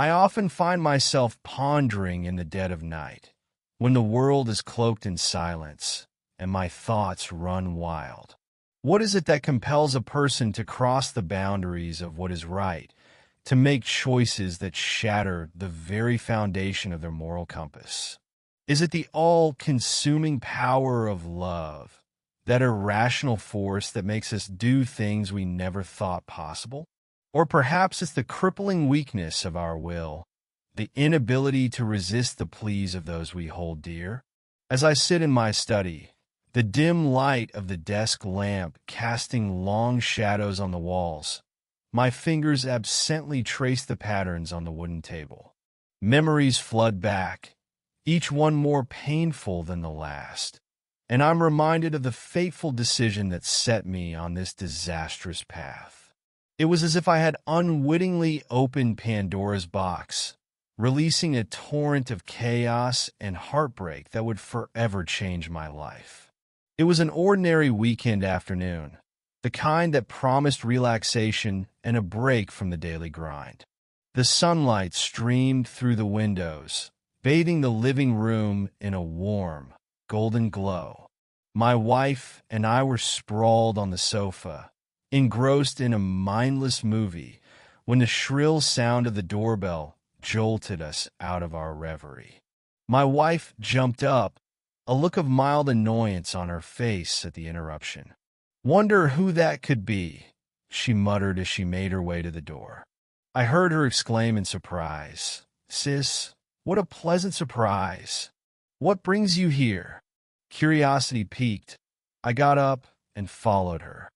I often find myself pondering in the dead of night, when the world is cloaked in silence and my thoughts run wild. What is it that compels a person to cross the boundaries of what is right, to make choices that shatter the very foundation of their moral compass? Is it the all-consuming power of love, that irrational force that makes us do things we never thought possible? Or perhaps it's the crippling weakness of our will, the inability to resist the pleas of those we hold dear? As I sit in my study, the dim light of the desk lamp casting long shadows on the walls, my fingers absently trace the patterns on the wooden table. Memories flood back, each one more painful than the last, and I'm reminded of the fateful decision that set me on this disastrous path. It was as if I had unwittingly opened Pandora's box, releasing a torrent of chaos and heartbreak that would forever change my life. It was an ordinary weekend afternoon, the kind that promised relaxation and a break from the daily grind. The sunlight streamed through the windows, bathing the living room in a warm, golden glow. My wife and I were sprawled on the sofa, engrossed in a mindless movie, when the shrill sound of the doorbell jolted us out of our reverie. My wife jumped up, a look of mild annoyance on her face at the interruption. "Wonder who that could be," she muttered as she made her way to the door. I heard her exclaim in surprise, "Sis, what a pleasant surprise. What brings you here?" Curiosity piqued, I got up and followed her.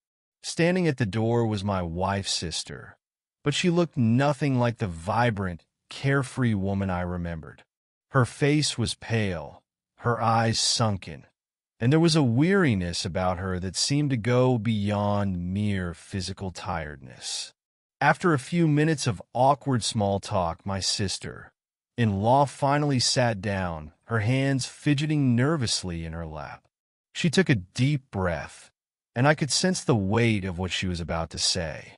Standing at the door was my wife's sister, but she looked nothing like the vibrant, carefree woman I remembered. Her face was pale, her eyes sunken, and there was a weariness about her that seemed to go beyond mere physical tiredness. After a few minutes of awkward small talk, my sister-in-law finally sat down, her hands fidgeting nervously in her lap. She took a deep breath, and I could sense the weight of what she was about to say.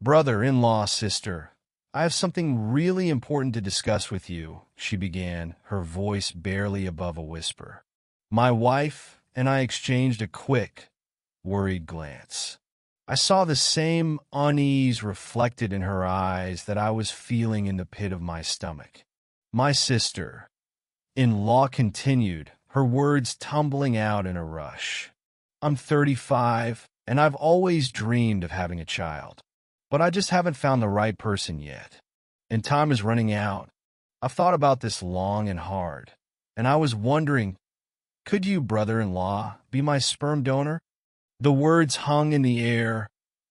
"Brother-in-law, sister, I have something really important to discuss with you," she began, her voice barely above a whisper. My wife and I exchanged a quick, worried glance. I saw the same unease reflected in her eyes that I was feeling in the pit of my stomach. My sister-in-law continued, her words tumbling out in a rush. "I'm 35, and I've always dreamed of having a child. But I just haven't found the right person yet. And time is running out. I've thought about this long and hard, and I was wondering, could you, brother-in-law, be my sperm donor?" The words hung in the air,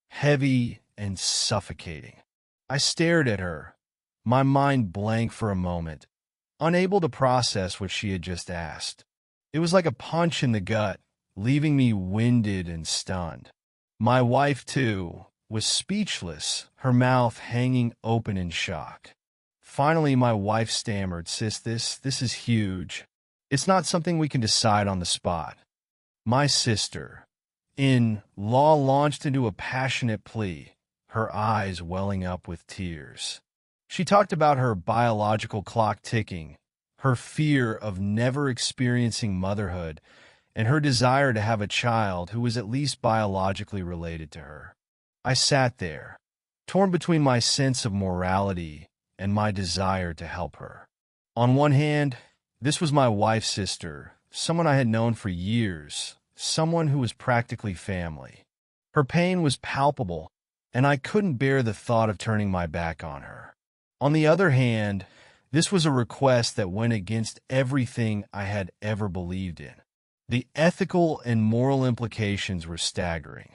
heavy and suffocating. I stared at her, my mind blank for a moment, unable to process what she had just asked. It was like a punch in the gut, leaving me winded and stunned. My wife, too, was speechless, her mouth hanging open in shock. Finally, my wife stammered, "Sis, this is huge. It's not something we can decide on the spot." My sister-in-law launched into a passionate plea, her eyes welling up with tears. She talked about her biological clock ticking, her fear of never experiencing motherhood, and her desire to have a child who was at least biologically related to her. I sat there, torn between my sense of morality and my desire to help her. On one hand, this was my wife's sister, someone I had known for years, someone who was practically family. Her pain was palpable, and I couldn't bear the thought of turning my back on her. On the other hand, this was a request that went against everything I had ever believed in. The ethical and moral implications were staggering.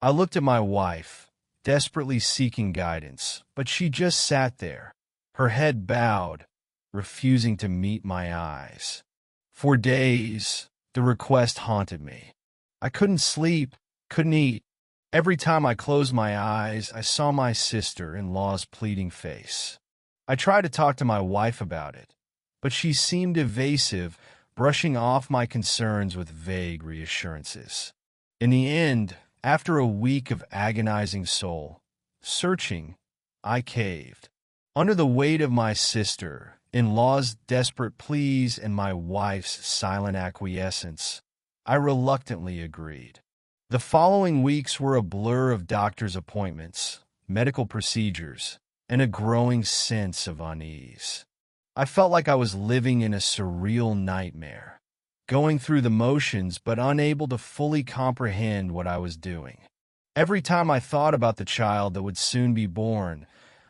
I looked at my wife, desperately seeking guidance, but she just sat there, her head bowed, refusing to meet my eyes. For days, the request haunted me. I couldn't sleep, couldn't eat. Every time I closed my eyes, I saw my sister-in-law's pleading face. I tried to talk to my wife about it, but she seemed evasive, brushing off my concerns with vague reassurances. In the end, after a week of agonizing soul searching, I caved. Under the weight of my sister-in-law's desperate pleas and my wife's silent acquiescence, I reluctantly agreed. The following weeks were a blur of doctor's appointments, medical procedures, and a growing sense of unease. I felt like I was living in a surreal nightmare, going through the motions but unable to fully comprehend what I was doing. Every time I thought about the child that would soon be born,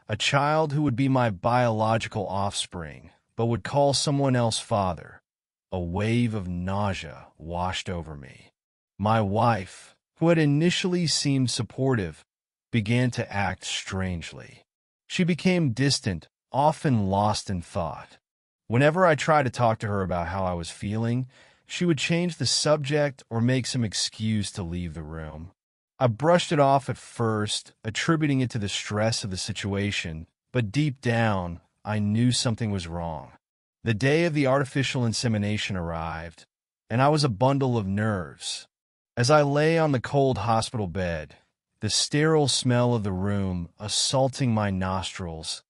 a child who would be my biological offspring but would call someone else father, a wave of nausea washed over me. My wife, who had initially seemed supportive, began to act strangely. She became distant, often lost in thought. Whenever I tried to talk to her about how I was feeling, she would change the subject or make some excuse to leave the room. I brushed it off at first, attributing it to the stress of the situation, but deep down, I knew something was wrong. The day of the artificial insemination arrived, and I was a bundle of nerves. As I lay on the cold hospital bed, the sterile smell of the room assaulting my nostrils,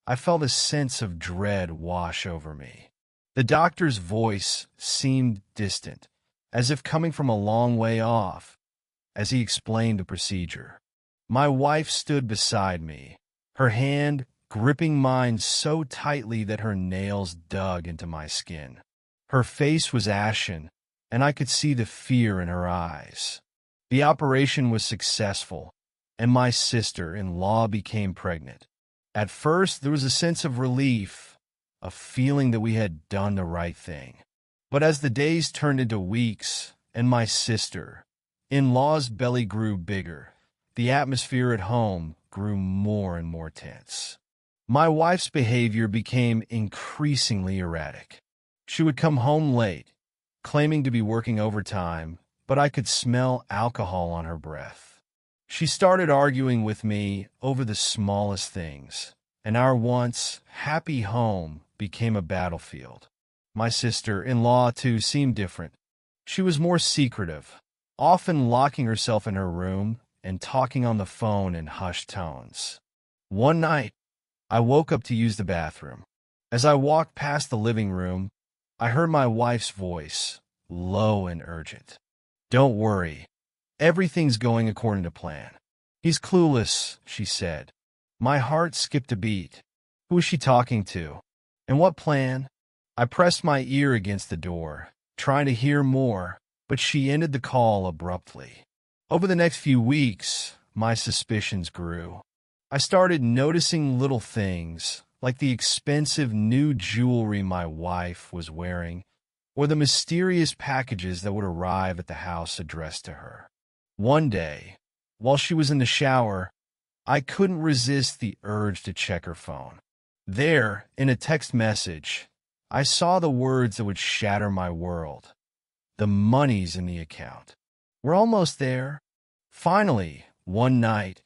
I felt a sense of dread wash over me. The doctor's voice seemed distant, as if coming from a long way off, as he explained the procedure. My wife stood beside me, her hand gripping mine so tightly that her nails dug into my skin. Her face was ashen, and I could see the fear in her eyes. The operation was successful, and my sister-in-law became pregnant. At first, there was a sense of relief, a feeling that we had done the right thing. But as the days turned into weeks, and my sister-in-law's belly grew bigger, the atmosphere at home grew more and more tense. My wife's behavior became increasingly erratic. She would come home late, claiming to be working overtime, but I could smell alcohol on her breath. She started arguing with me over the smallest things, and our once happy home became a battlefield. My sister-in-law, too, seemed different. She was more secretive, often locking herself in her room and talking on the phone in hushed tones. One night, I woke up to use the bathroom. As I walked past the living room, I heard my wife's voice, low and urgent. "Don't worry. Everything's going according to plan." "He's clueless," she said. My heart skipped a beat. Who was she talking to? And what plan? I pressed my ear against the door, trying to hear more, but she ended the call abruptly. Over the next few weeks, my suspicions grew. I started noticing little things, like the expensive new jewelry my wife was wearing, or the mysterious packages that would arrive at the house addressed to her. One day, while she was in the shower, I couldn't resist the urge to check her phone. There, in a text message, I saw the words that would shatter my world. "The money's in the account. We're almost there." Finally, one night,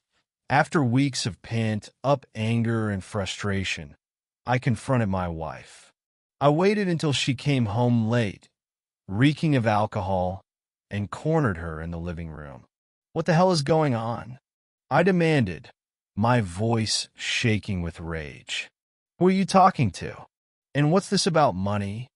after weeks of pent-up anger and frustration, I confronted my wife. I waited until she came home late, reeking of alcohol, and cornered her in the living room. "What the hell is going on?" I demanded, my voice shaking with rage. "Who are you talking to? And what's this about money?"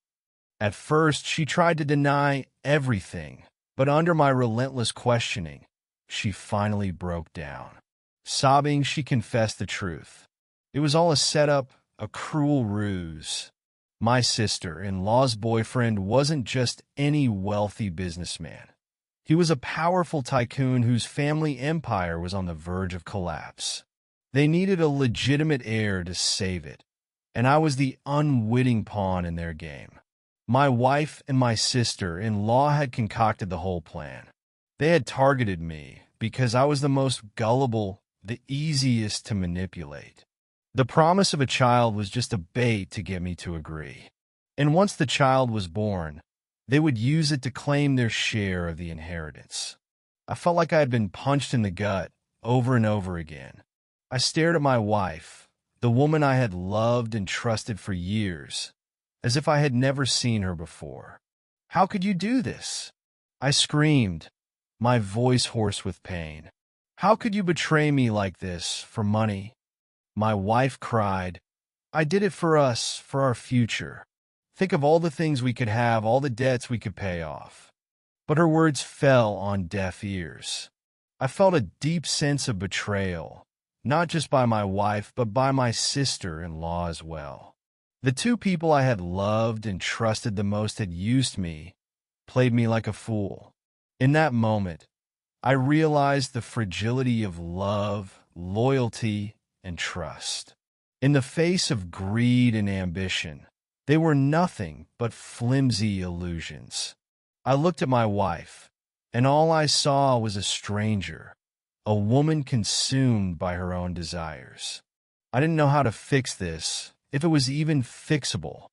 At first, she tried to deny everything, but under my relentless questioning, she finally broke down. Sobbing, she confessed the truth. It was all a setup, a cruel ruse. My sister-in-law's boyfriend wasn't just any wealthy businessman. He was a powerful tycoon whose family empire was on the verge of collapse. They needed a legitimate heir to save it, and I was the unwitting pawn in their game. My wife and my sister-in-law had concocted the whole plan. They had targeted me because I was the most gullible, the easiest to manipulate. The promise of a child was just a bait to get me to agree. And once the child was born, they would use it to claim their share of the inheritance. I felt like I had been punched in the gut over and over again. I stared at my wife, the woman I had loved and trusted for years, as if I had never seen her before. "How could you do this?" I screamed, my voice hoarse with pain. "How could you betray me like this for money?" My wife cried, "I did it for us, for our future. Think of all the things we could have, all the debts we could pay off." But her words fell on deaf ears. I felt a deep sense of betrayal, not just by my wife, but by my sister-in-law as well. The two people I had loved and trusted the most had used me, played me like a fool. In that moment, I realized the fragility of love, loyalty, and trust. In the face of greed and ambition, they were nothing but flimsy illusions. I looked at my wife, and all I saw was a stranger, a woman consumed by her own desires. I didn't know how to fix this, if it was even fixable.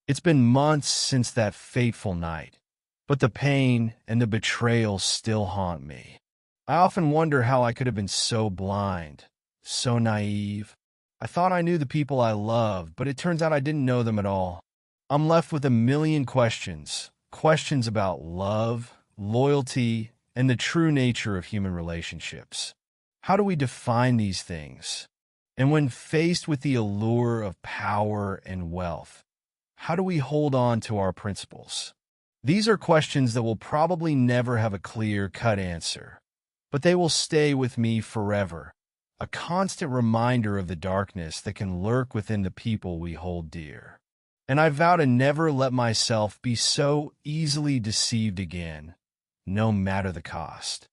It's been months since that fateful night, but the pain and the betrayal still haunt me. I often wonder how I could have been so blind, so naive. I thought I knew the people I loved, but it turns out I didn't know them at all. I'm left with a million questions. Questions about love, loyalty, and the true nature of human relationships. How do we define these things? And when faced with the allure of power and wealth, how do we hold on to our principles? These are questions that will probably never have a clear-cut answer, but they will stay with me forever, a constant reminder of the darkness that can lurk within the people we hold dear. And I vow to never let myself be so easily deceived again, no matter the cost.